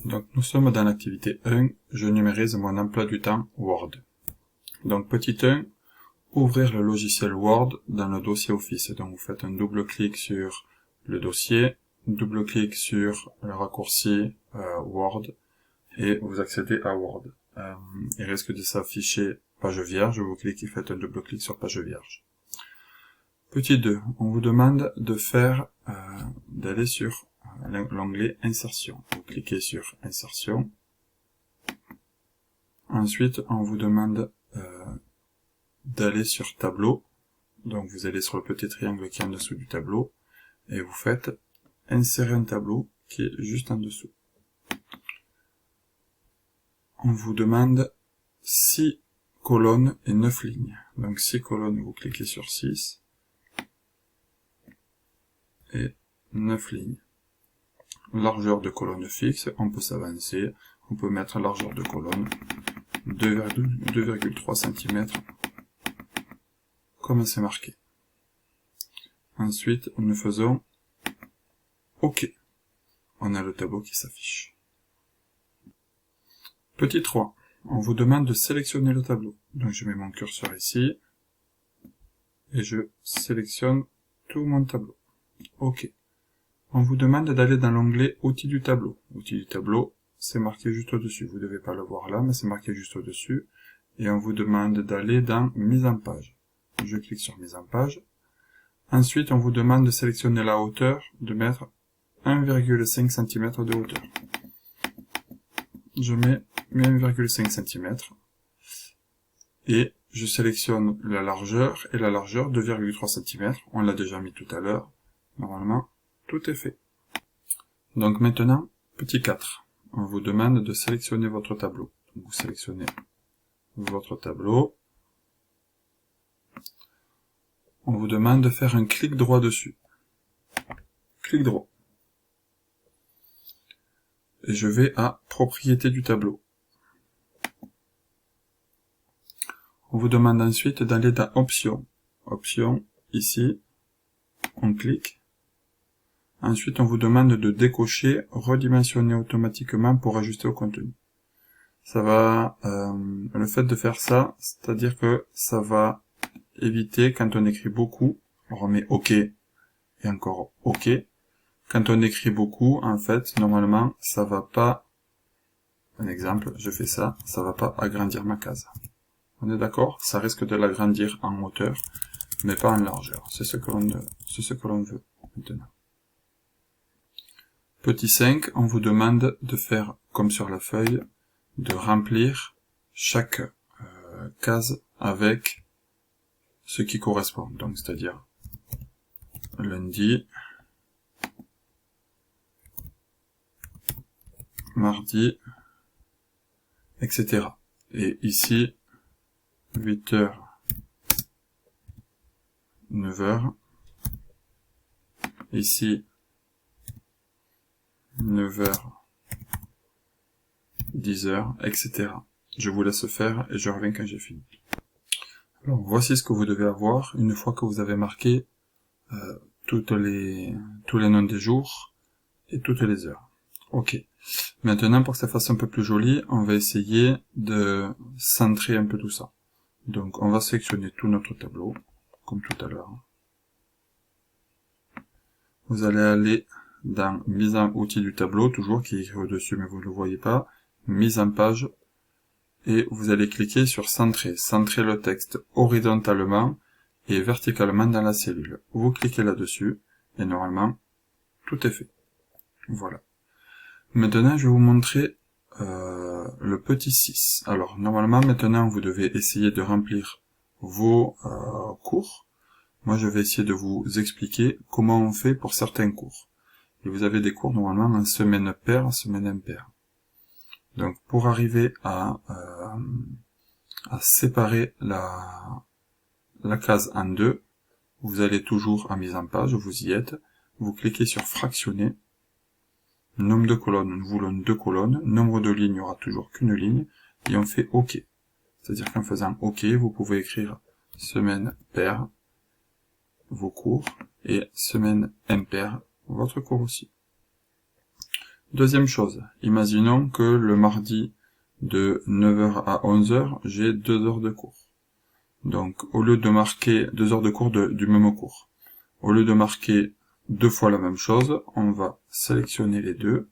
Donc nous sommes dans l'activité 1, je numérise mon emploi du temps Word. Donc petit 1, ouvrir le logiciel Word dans le dossier Office. Donc vous faites un double clic sur le dossier, double clic sur le raccourci Word et vous accédez à Word. Il risque de s'afficher page vierge, vous cliquez, faites un double clic sur page vierge. Petit 2, on vous demande de faire, d'aller sur l'onglet Insertion. Vous cliquez sur Insertion. Ensuite, on vous demande d'aller sur Tableau. Donc vous allez sur le petit triangle qui est en dessous du tableau et vous faites Insérer un tableau qui est juste en dessous. On vous demande 6 colonnes et 9 lignes. Donc 6 colonnes, vous cliquez sur 6 et 9 lignes. Largeur de colonne fixe, on peut s'avancer, on peut mettre largeur de colonne 2,3 cm comme c'est marqué. Ensuite, nous faisons OK. On a le tableau qui s'affiche. Petit 3, on vous demande de sélectionner le tableau. Donc je mets mon curseur ici et je sélectionne tout mon tableau. OK. On vous demande d'aller dans l'onglet Outils du tableau. Outils du tableau, c'est marqué juste au-dessus. Vous ne devez pas le voir là, mais c'est marqué juste au-dessus. Et on vous demande d'aller dans Mise en page. Je clique sur Mise en page. Ensuite, on vous demande de sélectionner la hauteur, de mettre 1,5 cm de hauteur. Je mets 1,5 cm. Et je sélectionne la largeur, et la largeur 2,3 cm. On l'a déjà mis tout à l'heure. Normalement, tout est fait. Donc maintenant, petit 4. On vous demande de sélectionner votre tableau. Donc vous sélectionnez votre tableau. On vous demande de faire un clic droit dessus. Clic droit. Et je vais à Propriétés du tableau. On vous demande ensuite d'aller dans Options. Options, ici, on clique. Ensuite, on vous demande de décocher redimensionner automatiquement pour ajuster au contenu. Ça va, le fait de faire ça, c'est-à-dire que ça va éviter quand on écrit beaucoup, on remet OK et encore OK. Quand on écrit beaucoup, en fait, normalement, ça va pas, un exemple, je fais ça, ça va pas agrandir ma case. On est d'accord? Ça risque de l'agrandir en hauteur, mais pas en largeur. C'est ce que l'on veut maintenant. Petit 5, on vous demande de faire, comme sur la feuille, de remplir chaque case avec ce qui correspond. Donc, c'est-à-dire lundi, mardi, etc. Et ici, 8h, 9h. Ici, 9h, 10h, etc. Je vous laisse faire et je reviens quand j'ai fini. Alors, voici ce que vous devez avoir une fois que vous avez marqué tous les noms des jours et toutes les heures. Ok. Maintenant, pour que ça fasse un peu plus joli, on va essayer de centrer un peu tout ça. Donc, on va sélectionner tout notre tableau, comme tout à l'heure. Vous allez aller dans Mise en outil du tableau, toujours qui est écrit au-dessus, mais vous ne le voyez pas, Mise en page, et vous allez cliquer sur Centrer. Centrer le texte horizontalement et verticalement dans la cellule. Vous cliquez là-dessus, et normalement, tout est fait. Voilà. Maintenant, je vais vous montrer le petit 6. Alors, normalement, maintenant, vous devez essayer de remplir vos cours. Moi, je vais essayer de vous expliquer comment on fait pour certains cours. Et vous avez des cours normalement en semaine paire, semaine impaire. Donc pour arriver à séparer la case en deux, vous allez toujours en mise en page, vous y êtes, vous cliquez sur fractionner, nombre de colonnes, nous voulons 2 colonnes, nombre de lignes, il n'y aura toujours qu'une ligne, et on fait OK. C'est-à-dire qu'en faisant OK, vous pouvez écrire semaine paire, vos cours, et semaine impaire, votre cours aussi. Deuxième chose, imaginons que le mardi de 9h à 11h, j'ai 2 heures de cours. Donc, au lieu de marquer 2 heures de cours du même cours, au lieu de marquer 2 fois la même chose, on va sélectionner les deux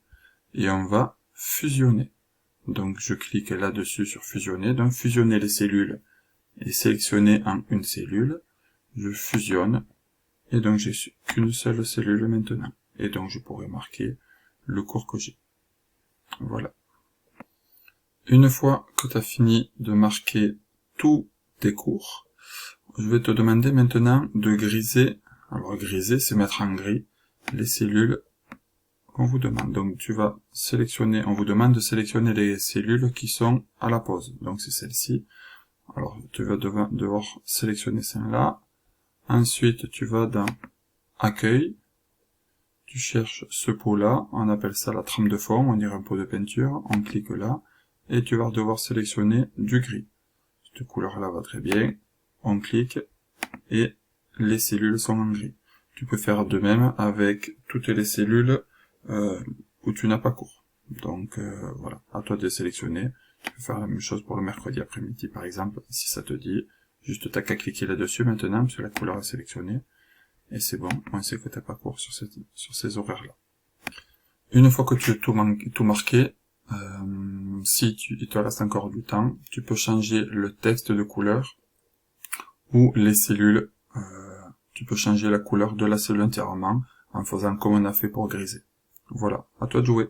et on va fusionner. Donc, je clique là-dessus sur fusionner, donc fusionner les cellules et sélectionner en une cellule. Je fusionne et donc j'ai qu'une seule cellule maintenant. Et donc, je pourrais marquer le cours que j'ai. Voilà. Une fois que tu as fini de marquer tous tes cours, je vais te demander maintenant de griser. Alors griser, c'est mettre en gris les cellules qu'on vous demande. Donc tu vas sélectionner, on vous demande de sélectionner les cellules qui sont à la pause. Donc c'est celle-ci. Alors tu vas devoir sélectionner celle-là. Ensuite tu vas dans Accueil. Tu cherches ce pot-là, on appelle ça la trame de fond, on dirait un pot de peinture, on clique là, et tu vas devoir sélectionner du gris. Cette couleur-là va très bien, on clique, et les cellules sont en gris. Tu peux faire de même avec toutes les cellules où tu n'as pas cours. Donc voilà, à toi de sélectionner. Tu peux faire la même chose pour le mercredi après-midi par exemple, si ça te dit. Juste t'as qu'à cliquer là-dessus maintenant, parce que la couleur est sélectionnée. Et c'est bon, on sait que t'as pas cours sur ces horaires-là. Une fois que tu as tout marqué, si il te reste encore du temps, tu peux changer le texte de couleur ou les cellules. Tu peux changer la couleur de la cellule entièrement en faisant comme on a fait pour griser. Voilà, à toi de jouer.